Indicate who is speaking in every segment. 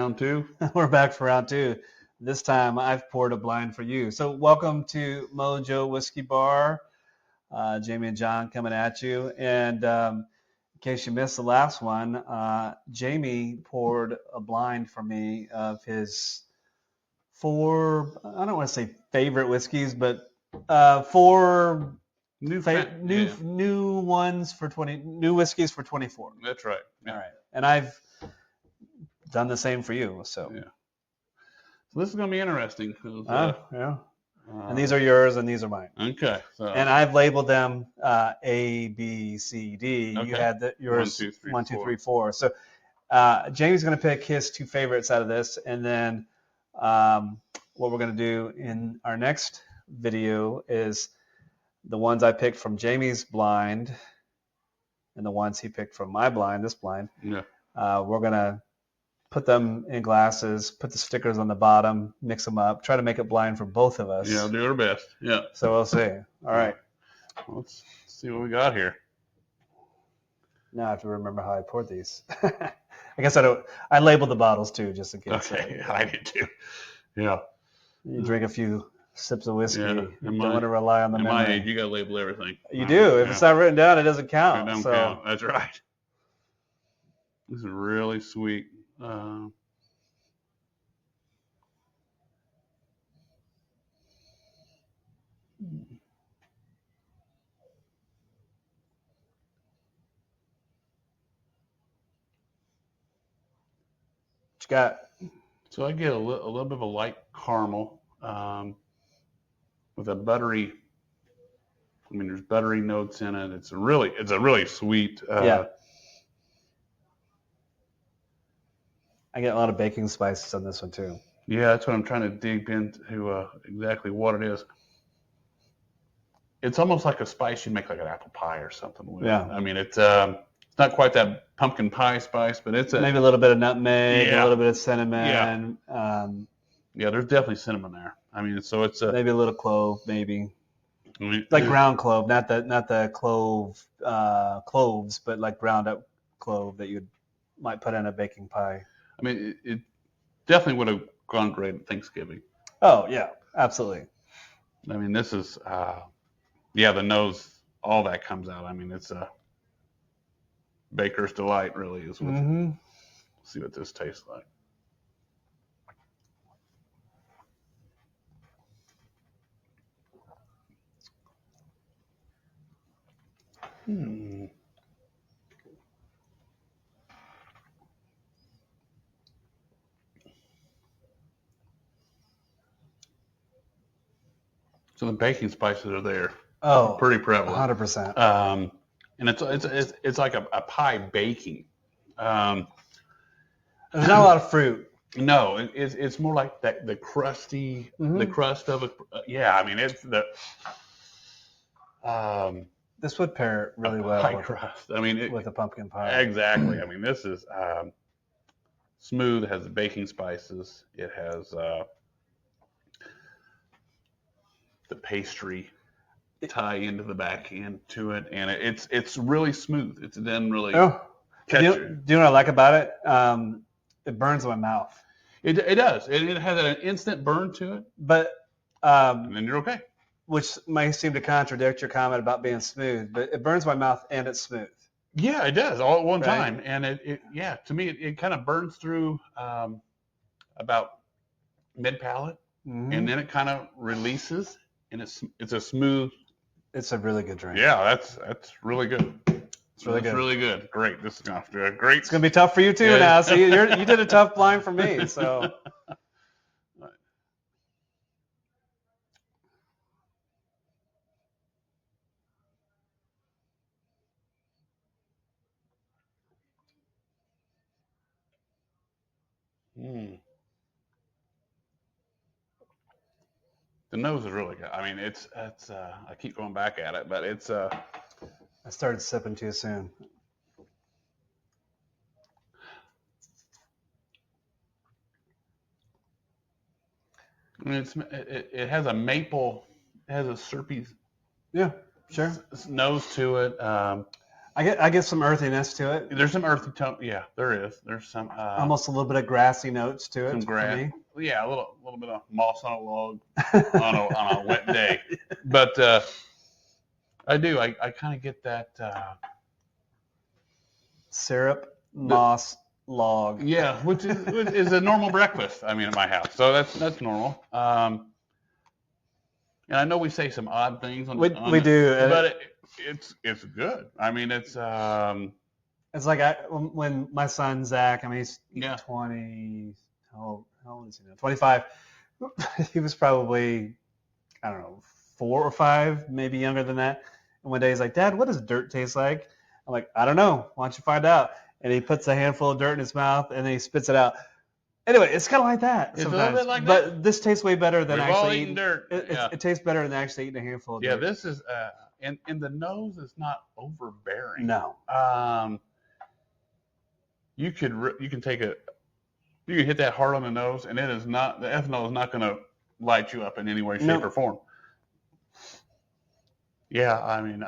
Speaker 1: round two.
Speaker 2: We're back for round two. This time I've poured a blind for you. So welcome to MoJo Whiskey Bar. Jamie and John coming at you. And in case you missed the last one, Jamie poured a blind for me of his four, I don't want to say favorite whiskeys, but four new ones for new whiskeys for 24.
Speaker 1: That's right.
Speaker 2: Yeah. All right. And I've done the same for you. So
Speaker 1: yeah. So this is going to be interesting.
Speaker 2: Yeah. And these are yours and these are mine.
Speaker 1: Okay. So.
Speaker 2: And I've labeled them A, B, C, D.
Speaker 1: Okay.
Speaker 2: You had yours
Speaker 1: 1, 2, 3,
Speaker 2: 4. So Jamie's going to pick his two favorites out of this. And then what we're going to do in our next video is the ones I picked from Jamie's blind and the ones he picked from my blind, this blind.
Speaker 1: Yeah.
Speaker 2: We're going to put them in glasses, put the stickers on the bottom, mix them up, try to make it blind for both of us.
Speaker 1: Yeah, we'll do our best. Yeah.
Speaker 2: So we'll see. All right.
Speaker 1: Let's see what we got here.
Speaker 2: Now I have to remember how I poured these. I guess I labeled the bottles too, just in case.
Speaker 1: Okay, I did too. Yeah.
Speaker 2: You drink a few sips of whiskey.
Speaker 1: Yeah.
Speaker 2: You don't want to rely on the memory.
Speaker 1: At my age, you got to label everything.
Speaker 2: You do. If it's not written down, it doesn't count.
Speaker 1: It doesn't count. That's right. This is really sweet. What
Speaker 2: you got?
Speaker 1: So I get a little bit of a light caramel with a buttery. I mean, there's buttery notes in it. It's a really sweet.
Speaker 2: Yeah. I get a lot of baking spices on this one too.
Speaker 1: Yeah, that's what I'm trying to dig into exactly what it is. It's almost like a spice you make like an apple pie or something with.
Speaker 2: Yeah.
Speaker 1: I mean, it's not quite that pumpkin pie spice, but it's
Speaker 2: maybe a little bit of nutmeg,
Speaker 1: Yeah.
Speaker 2: a little bit of cinnamon.
Speaker 1: Yeah. Yeah, there's definitely cinnamon there. I mean, so it's
Speaker 2: maybe a little clove, maybe.
Speaker 1: I mean,
Speaker 2: like ground clove, not the clove cloves, but like ground up clove that you might put in a baking pie.
Speaker 1: I mean, it definitely would have gone great at Thanksgiving.
Speaker 2: Oh yeah, absolutely.
Speaker 1: I mean, this is the nose, all that comes out. I mean, it's a baker's delight, really, is what.
Speaker 2: Mm-hmm.
Speaker 1: See what this tastes like. So the baking spices are there.
Speaker 2: Oh,
Speaker 1: pretty prevalent.
Speaker 2: 100%.
Speaker 1: And it's like a pie baking.
Speaker 2: There's not a lot of fruit.
Speaker 1: No, it's more like the crusty, the crust of it. Yeah, I mean it's the.
Speaker 2: This would pair really well
Speaker 1: pie
Speaker 2: with
Speaker 1: crust. I mean,
Speaker 2: with a pumpkin pie.
Speaker 1: Exactly. I mean, this is smooth. It has the baking spices. It has the pastry tie into the back end to it, and it's really smooth. It's then really.
Speaker 2: Oh, do you know what I like about it? It burns my mouth.
Speaker 1: It does. It has an instant burn to it,
Speaker 2: but
Speaker 1: and then you're okay.
Speaker 2: Which might seem to contradict your comment about being smooth, but it burns my mouth and it's smooth.
Speaker 1: Yeah, it does all at one time, and to me it kind of burns through about mid palate, and then it kind of releases, and it's a smooth.
Speaker 2: It's a really good drink.
Speaker 1: Yeah, that's really good.
Speaker 2: It's really good.
Speaker 1: Really good. Great. This is going to do a great.
Speaker 2: It's going to be tough for you too now. See, you did a tough blind for me, so.
Speaker 1: The nose is really good. I mean, it's I keep going back at it, but it's
Speaker 2: I started sipping too soon.
Speaker 1: I mean, it has a maple, it has a syrupy
Speaker 2: Yeah, sure.
Speaker 1: nose to it.
Speaker 2: I get some earthiness to it.
Speaker 1: There's some earthy tone. Yeah, there is. There's some
Speaker 2: Almost a little bit of grassy notes to it.
Speaker 1: some grass.
Speaker 2: For me.
Speaker 1: Yeah, a little bit of moss on a log on a wet day. But I do. I kind of get that.
Speaker 2: Syrup, moss, log.
Speaker 1: Yeah, which is a normal breakfast. I mean, at my house, so that's normal. And I know we say some odd things on
Speaker 2: We do,
Speaker 1: but it's good. I mean, it's
Speaker 2: It's like when my son Zach, I mean, he's
Speaker 1: yeah.
Speaker 2: 20. How old is he now? 25. He was probably, I don't know, 4 or 5, maybe younger than that. And one day he's like, Dad, what does dirt taste like? I'm like, I don't know. Why don't you find out? And he puts a handful of dirt in his mouth and then he spits it out. Anyway, it's kind of like that
Speaker 1: It's
Speaker 2: sometimes.
Speaker 1: a little bit like
Speaker 2: but
Speaker 1: that.
Speaker 2: This tastes way better than
Speaker 1: We've
Speaker 2: actually
Speaker 1: all eaten
Speaker 2: eating
Speaker 1: dirt.
Speaker 2: It tastes better than actually eating a handful of dirt.
Speaker 1: Yeah, this is and the nose is not overbearing.
Speaker 2: No.
Speaker 1: You can take you can hit that hard on the nose, and the ethanol is not going to light you up in any way, shape, or form. Yeah, I mean,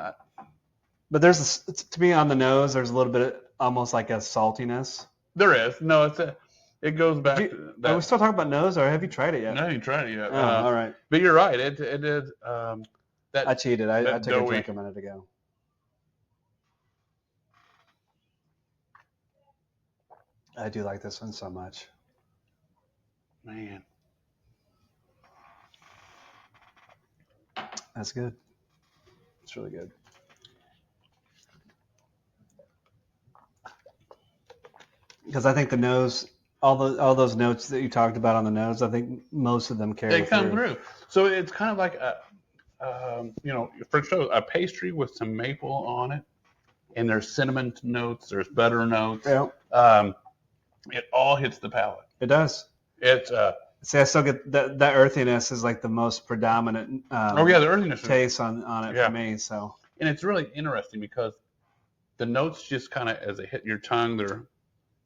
Speaker 2: but to me on the nose, there's a little bit of, almost like a saltiness.
Speaker 1: There is. No, it goes back to that.
Speaker 2: Are we still talking about nose, or have you tried it yet?
Speaker 1: No, I haven't tried it yet.
Speaker 2: Oh, all right.
Speaker 1: But you're right. It is.
Speaker 2: I cheated. I took a drink a minute ago. I do like this one so much.
Speaker 1: Man.
Speaker 2: That's good. It's really good. Because I think the nose, all those notes that you talked about on the nose, I think most of them carry
Speaker 1: They come through. So it's kind of like for sure, a pastry with some maple on it, and there's cinnamon notes, there's butter notes.
Speaker 2: Yeah.
Speaker 1: It all hits the palate.
Speaker 2: It does.
Speaker 1: It's
Speaker 2: see, I still get that earthiness is like the most predominant.
Speaker 1: The earthiness
Speaker 2: taste on it for me. So,
Speaker 1: and it's really interesting because the notes just kind of, as they hit your tongue,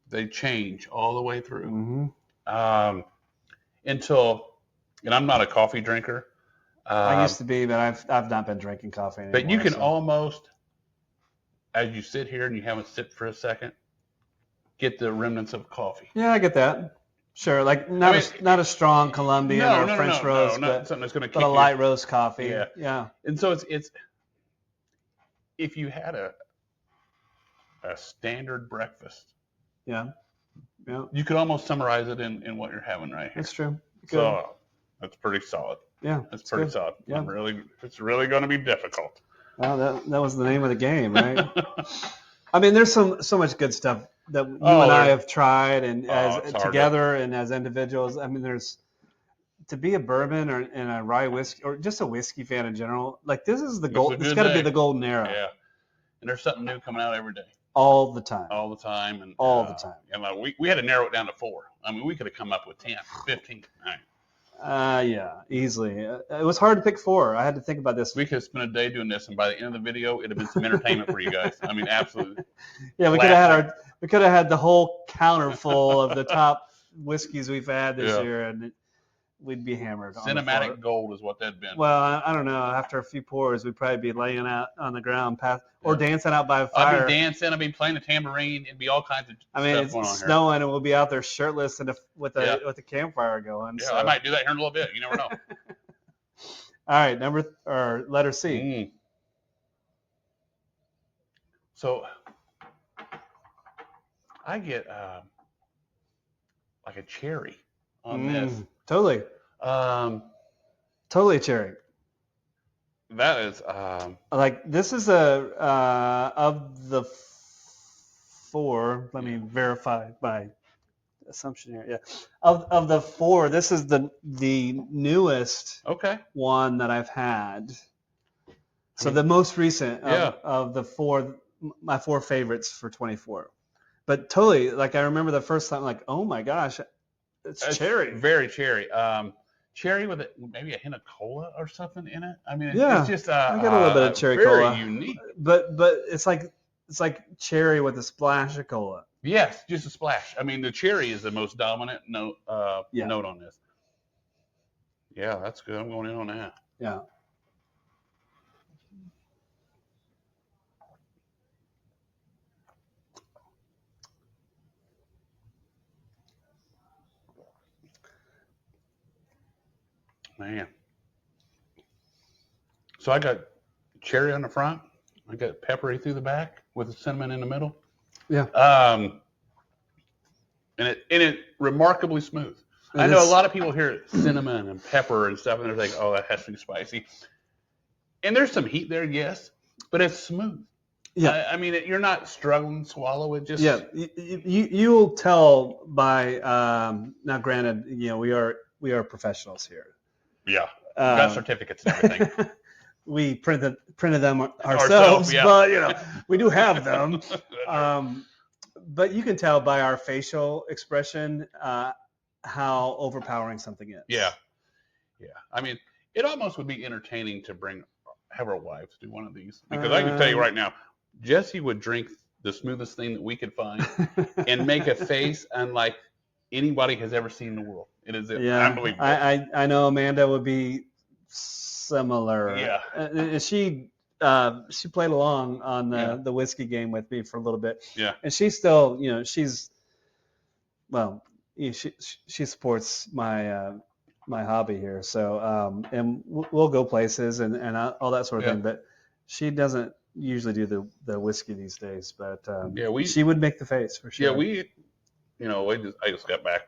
Speaker 1: they change all the way through.
Speaker 2: Mm-hmm.
Speaker 1: And I'm not a coffee drinker.
Speaker 2: I used to be, but I've not been drinking coffee anymore.
Speaker 1: But you can almost, as you sit here and you haven't sit for a second, get the remnants of coffee.
Speaker 2: Yeah, I get that. Sure, like not a strong Colombian or French roast, but
Speaker 1: something that's going to kick
Speaker 2: a light roast coffee. Yeah.
Speaker 1: And so it's if you had a standard breakfast,
Speaker 2: yeah,
Speaker 1: you could almost summarize it in what you're having right here.
Speaker 2: That's true. Good.
Speaker 1: So that's pretty solid.
Speaker 2: Yeah,
Speaker 1: that's pretty solid.
Speaker 2: Yeah,
Speaker 1: it's really going to be difficult.
Speaker 2: Well, that was the name of the game, right? I mean, there's so much good stuff that you and I have tried, and as together and as individuals. I mean, there's to be a bourbon and a rye whiskey or just a whiskey fan in general. Like this is the gold. It's got to be the golden era.
Speaker 1: Yeah, and there's something new coming out every day.
Speaker 2: All the time.
Speaker 1: All the time. And
Speaker 2: all the time.
Speaker 1: And we had to narrow it down to 4. I mean, we could have come up with 10, 15.
Speaker 2: Yeah, easily. It was hard to pick 4. I had to think about this.
Speaker 1: We could have spent a day doing this, and by the end of the video, it'd have been some entertainment for you guys. I mean, absolutely.
Speaker 2: Yeah, we could have had the whole counter full of the top whiskeys we've had this year, and we'd be hammered.
Speaker 1: Cinematic gold is what that'd been.
Speaker 2: Well, I don't know. After a few pours, we'd probably be laying out on the ground, or dancing out by a fire.
Speaker 1: I'd be dancing. I'd be playing the tambourine. It'd be all kinds of stuff going on here.
Speaker 2: It's snowing, and we'll be out there shirtless and with a campfire going.
Speaker 1: Yeah, so. I might do that here in a little bit. You never know.
Speaker 2: All right, letter C.
Speaker 1: So I get like a cherry on this.
Speaker 2: Totally. Totally a cherry.
Speaker 1: That is
Speaker 2: like this is of the 4. Let me verify my assumption here. Yeah, of the 4, this is the newest one that I've had. So the most recent of the 4, my 4 favorites for 24. But totally, like I remember the first time, like, oh my gosh, it's cherry.
Speaker 1: Very cherry. Cherry with maybe a hint of cola or something in it. I mean, it's just
Speaker 2: I got a little bit of cherry
Speaker 1: very
Speaker 2: cola.
Speaker 1: Unique.
Speaker 2: But it's like cherry with a splash of cola.
Speaker 1: Yes, just a splash. I mean, the cherry is the most dominant note on this. Yeah, that's good. I'm going in on that.
Speaker 2: Yeah.
Speaker 1: man. So I got cherry on the front. I got peppery through the back with the cinnamon in the middle.
Speaker 2: Yeah.
Speaker 1: And it remarkably smooth.
Speaker 2: It
Speaker 1: I know
Speaker 2: is.
Speaker 1: a lot of people hear cinnamon and pepper and stuff, and they're like, "Oh, that has to be spicy." And there's some heat there, yes, but it's smooth.
Speaker 2: Yeah.
Speaker 1: I mean, you're not struggling to swallow it. Just
Speaker 2: Yeah. You'll tell by now. Granted, we are professionals here.
Speaker 1: yeah, got certificates and everything.
Speaker 2: We printed them
Speaker 1: Ourselves, yeah.
Speaker 2: but we do have them. But you can tell by our facial expression how overpowering something is.
Speaker 1: Yeah. I mean, it almost would be entertaining to have our wives do one of these, because I can tell you right now, Jesse would drink the smoothest thing that we could find and make a face unlike anybody has ever seen in the world. It is unbelievable.
Speaker 2: I know Amanda would be similar.
Speaker 1: Yeah.
Speaker 2: She played along on the whiskey game with me for a little bit.
Speaker 1: Yeah.
Speaker 2: And she's still, she supports my my hobby here. So and we'll go places and all that sort of thing. But she doesn't usually do the whiskey these days. But she would make the face for sure.
Speaker 1: Yeah, I just got back.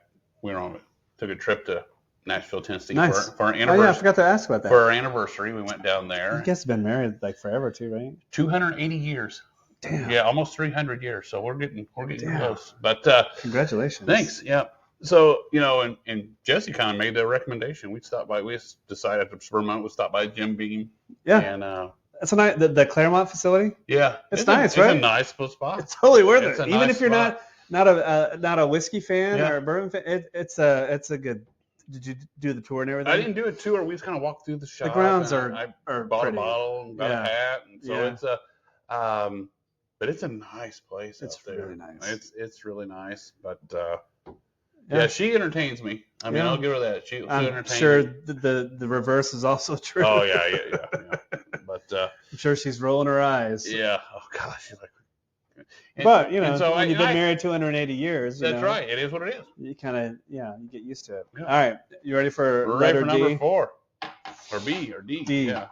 Speaker 1: Took a trip to Nashville, Tennessee
Speaker 2: Nice.
Speaker 1: for our anniversary.
Speaker 2: Oh yeah, I forgot to ask about that.
Speaker 1: For our anniversary, we went down there.
Speaker 2: You guys have been married like forever too, right?
Speaker 1: 280 years.
Speaker 2: Damn.
Speaker 1: Yeah, almost 300 years. So we're getting close. But
Speaker 2: congratulations.
Speaker 1: Thanks. Yeah. So and Jesse kind of made the recommendation. We stopped by. We decided after spur moment, we stopped by Jim Beam.
Speaker 2: Yeah.
Speaker 1: And
Speaker 2: that's a nice the Claremont facility.
Speaker 1: Yeah,
Speaker 2: it's nice, right?
Speaker 1: It's a nice spot.
Speaker 2: It's totally worth it. Even
Speaker 1: nice
Speaker 2: if you're
Speaker 1: spot.
Speaker 2: not a whiskey fan or a bourbon fan, it's a good. Did you do the tour and everything?
Speaker 1: I didn't do a tour. We just kind of walked through the shop.
Speaker 2: The grounds
Speaker 1: I bought
Speaker 2: pretty.
Speaker 1: a bottle and got a hat, and so it's but it's a nice place.
Speaker 2: It's
Speaker 1: out there.
Speaker 2: Really nice.
Speaker 1: It's really nice, but she entertains me. I mean, I'll give her that. She'll entertain
Speaker 2: sure
Speaker 1: me.
Speaker 2: the reverse is also true.
Speaker 1: Oh yeah. But
Speaker 2: I'm sure she's rolling her eyes.
Speaker 1: Yeah. Oh gosh, she's like.
Speaker 2: But so
Speaker 1: when
Speaker 2: you've been married 280 years.
Speaker 1: That's right. It is what it is.
Speaker 2: You kind of you get used to it.
Speaker 1: Yeah.
Speaker 2: All right, you ready for
Speaker 1: We're
Speaker 2: letter
Speaker 1: ready for
Speaker 2: D?
Speaker 1: number 4, or B, or D.
Speaker 2: D.
Speaker 1: Yeah.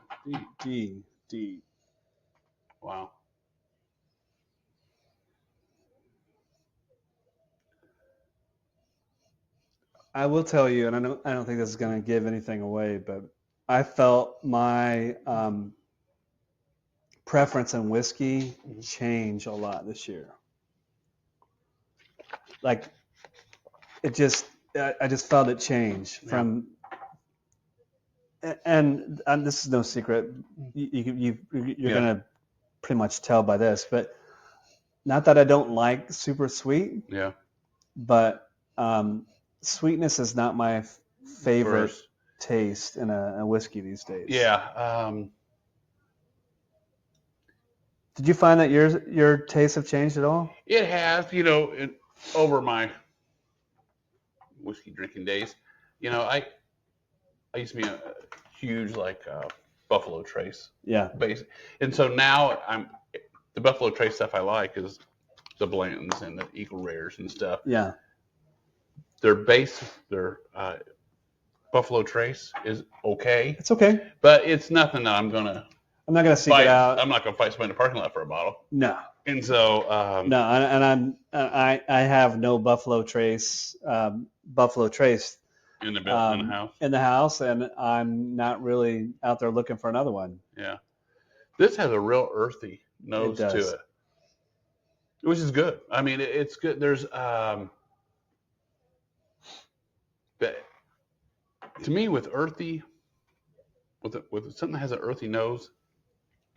Speaker 2: D.
Speaker 1: Wow.
Speaker 2: I will tell you, and I don't think this is going to give anything away, but I felt my preference in whiskey change a lot this year. Like I just felt it change from, and this is no secret. You're gonna pretty much tell by this, but not that I don't like super sweet.
Speaker 1: Yeah.
Speaker 2: But sweetness is not my favorite taste in a whiskey these days.
Speaker 1: Yeah.
Speaker 2: Did you find that your tastes have changed at all?
Speaker 1: It has, over my whiskey drinking days. I used to be a huge Buffalo Trace.
Speaker 2: Yeah.
Speaker 1: Base, and so now the Buffalo Trace stuff I like is the blends and the Eagle Rares and stuff.
Speaker 2: Yeah.
Speaker 1: Their Buffalo Trace is okay.
Speaker 2: It's okay,
Speaker 1: but it's nothing that I'm not gonna seek
Speaker 2: it out.
Speaker 1: I'm not gonna fight somebody in the parking lot for a bottle.
Speaker 2: No.
Speaker 1: And so
Speaker 2: no, and I have no Buffalo Trace in the house, and I'm not really out there looking for another one.
Speaker 1: Yeah, this has a real earthy nose to it, which is good. I mean, it's good. There's to me with earthy, with something that has an earthy nose.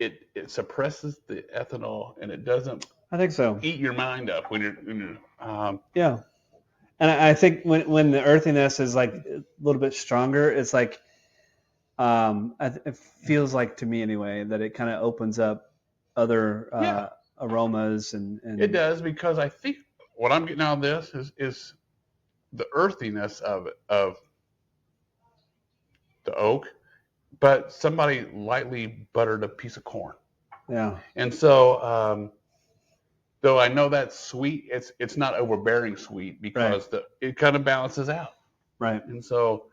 Speaker 1: It suppresses the ethanol, and it doesn't.
Speaker 2: I think so.
Speaker 1: Eat your mind up when you're.
Speaker 2: Yeah, and I think when the earthiness is like a little bit stronger, it's like, it feels like to me anyway that it kind of opens up other aromas and.
Speaker 1: It does, because I think what I'm getting out of this is the earthiness of the oak. But somebody lightly buttered a piece of corn.
Speaker 2: Yeah.
Speaker 1: And so, though I know that's sweet, it's not overbearing sweet, because it kind of balances out.
Speaker 2: Right.
Speaker 1: And so,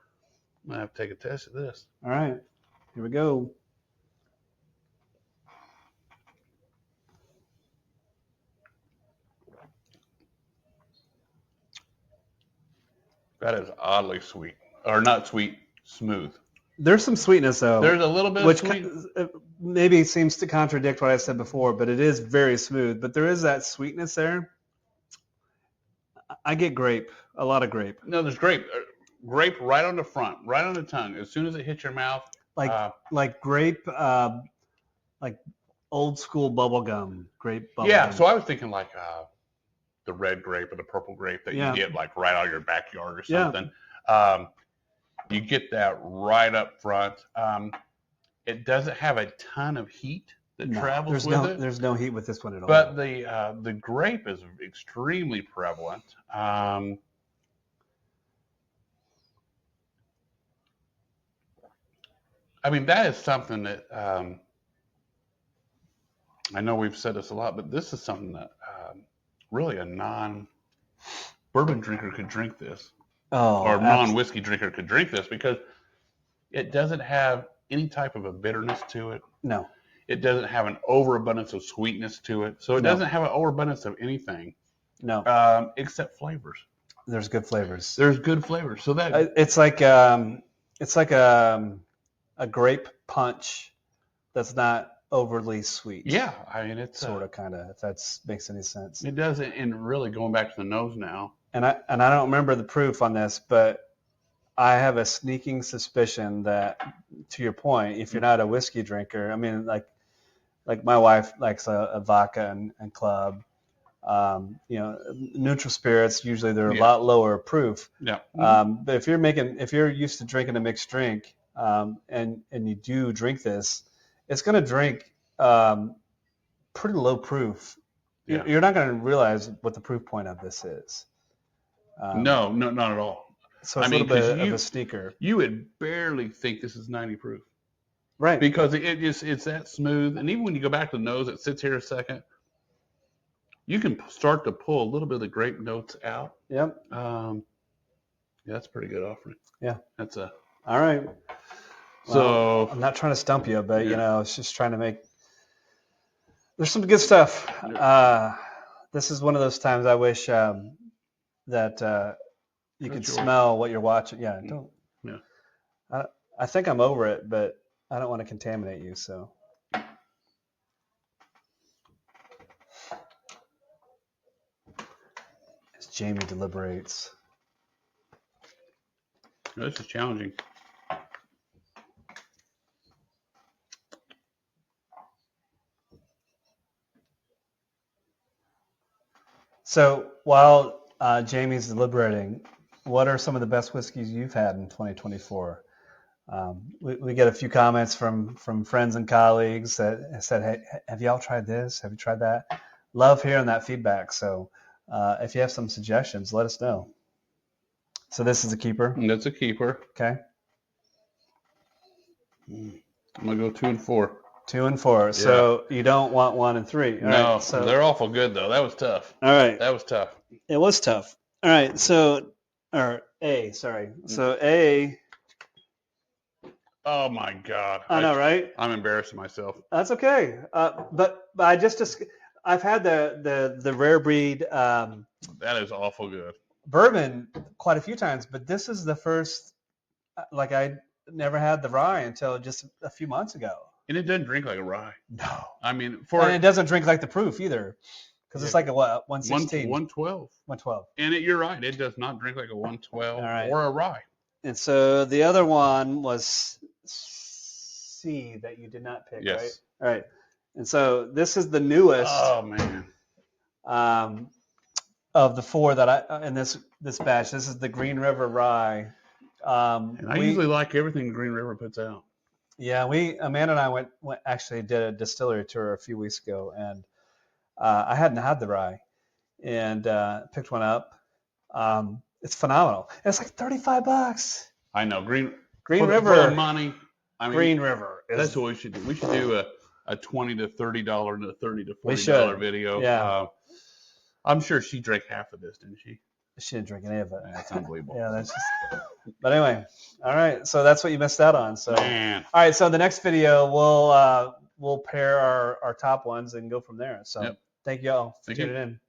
Speaker 1: I'm gonna have to take a test of this.
Speaker 2: All right, here we go.
Speaker 1: That is oddly sweet, or not sweet, smooth.
Speaker 2: There's some sweetness though.
Speaker 1: There's a little bit
Speaker 2: which
Speaker 1: of sweet.
Speaker 2: maybe seems to contradict what I said before, but it is very smooth. But there is that sweetness there. I get grape, a lot of grape.
Speaker 1: No, there's grape. Grape right on the front, right on the tongue. As soon as it hits your mouth.
Speaker 2: Like grape, like old school bubble gum, grape bubble
Speaker 1: Yeah,
Speaker 2: gum.
Speaker 1: so I was thinking like the red grape or the purple grape that you get like right out of your backyard or something. Yeah. You get that right up front. It doesn't have a ton of heat that travels with it.
Speaker 2: There's no heat with this one at all.
Speaker 1: But the grape is extremely prevalent. I mean, that is something that I know we've said this a lot, but this is something that really a non-bourbon drinker could drink this. Or non-whiskey drinker could drink this because it doesn't have any type of a bitterness to it.
Speaker 2: No.
Speaker 1: It doesn't have an overabundance of sweetness to it. So it doesn't have an overabundance of anything.
Speaker 2: No.
Speaker 1: Except flavors.
Speaker 2: There's good flavors.
Speaker 1: There's good flavors. So that
Speaker 2: it's like a grape punch that's not overly sweet.
Speaker 1: Yeah, I mean it's
Speaker 2: sort of kind of, if that makes any sense.
Speaker 1: It does, and really going back to the nose now.
Speaker 2: And I don't remember the proof on this, but I have a sneaking suspicion that, to your point, if you're not a whiskey drinker, I mean, like my wife likes a vodka and club. Neutral spirits usually they're a lot lower proof.
Speaker 1: Yeah.
Speaker 2: But if you're used to drinking a mixed drink, and you do drink this, it's going to drink pretty low proof.
Speaker 1: Yeah.
Speaker 2: You're not going to realize what the proof point of this is.
Speaker 1: No, not at all.
Speaker 2: So it's a little bit of a sneaker.
Speaker 1: You would barely think this is 90 proof.
Speaker 2: Right.
Speaker 1: Because it's that smooth. And even when you go back to the nose, it sits here a second. You can start to pull a little bit of the grape notes out.
Speaker 2: Yep.
Speaker 1: Yeah, that's a pretty good offering.
Speaker 2: Yeah.
Speaker 1: That's a.
Speaker 2: All right.
Speaker 1: So
Speaker 2: I'm not trying to stump you, but it's just trying to make. There's some good stuff. This is one of those times I wish that you could smell what you're watching. Yeah. Don't.
Speaker 1: Yeah.
Speaker 2: I think I'm over it, but I don't want to contaminate you. So. As Jamie deliberates.
Speaker 1: This is challenging.
Speaker 2: So while Jamie's deliberating, what are some of the best whiskeys you've had in 2024? We get a few comments from friends and colleagues that said, "Hey, have y'all tried this? Have you tried that?" Love hearing that feedback. So if you have some suggestions, let us know. So this is a keeper.
Speaker 1: That's a keeper.
Speaker 2: Okay.
Speaker 1: I'm gonna go 2 and 4.
Speaker 2: 2 and 4. Yeah. So you don't want 1 and 3. All
Speaker 1: no,
Speaker 2: right, so
Speaker 1: they're awful good though. That was tough.
Speaker 2: All right.
Speaker 1: That was tough.
Speaker 2: It was tough. All right. So, or A, sorry. So A.
Speaker 1: Oh my God.
Speaker 2: I know, right?
Speaker 1: I'm embarrassing myself.
Speaker 2: That's okay. But I've had the rare breed.
Speaker 1: That is awful good.
Speaker 2: Bourbon quite a few times, but this is the first. Like I never had the rye until just a few months ago.
Speaker 1: And it doesn't drink like a rye.
Speaker 2: No.
Speaker 1: I mean,
Speaker 2: and it doesn't drink like the proof either, because it's like a 116.
Speaker 1: 112.
Speaker 2: 112.
Speaker 1: And you're right. It does not drink like a 112 or a rye.
Speaker 2: And so the other one was C that you did not pick,
Speaker 1: yes.
Speaker 2: Right? All right. And so this is the newest.
Speaker 1: Oh man.
Speaker 2: Of the 4 that I in this batch. This is the Green River Rye.
Speaker 1: And I usually like everything Green River puts out.
Speaker 2: Yeah, Amanda and I went actually did a distillery tour a few weeks ago, and I hadn't had the rye, and picked one up. It's phenomenal. And it's like $35.
Speaker 1: I know Green
Speaker 2: River
Speaker 1: for the money. I mean,
Speaker 2: Green River.
Speaker 1: That's what we should do. We should do a $20 to $30 and a $30 to $40 video.
Speaker 2: Yeah.
Speaker 1: I'm sure she drank half of this, didn't she?
Speaker 2: She didn't drink any of it.
Speaker 1: That's unbelievable.
Speaker 2: Yeah, that's just. But anyway, all right. So that's what you missed out on. So
Speaker 1: Man.
Speaker 2: all right. So in the next video, we'll pair our top ones and go from there. So
Speaker 1: Yep.
Speaker 2: thank you all for
Speaker 1: Thank you.
Speaker 2: tuning in.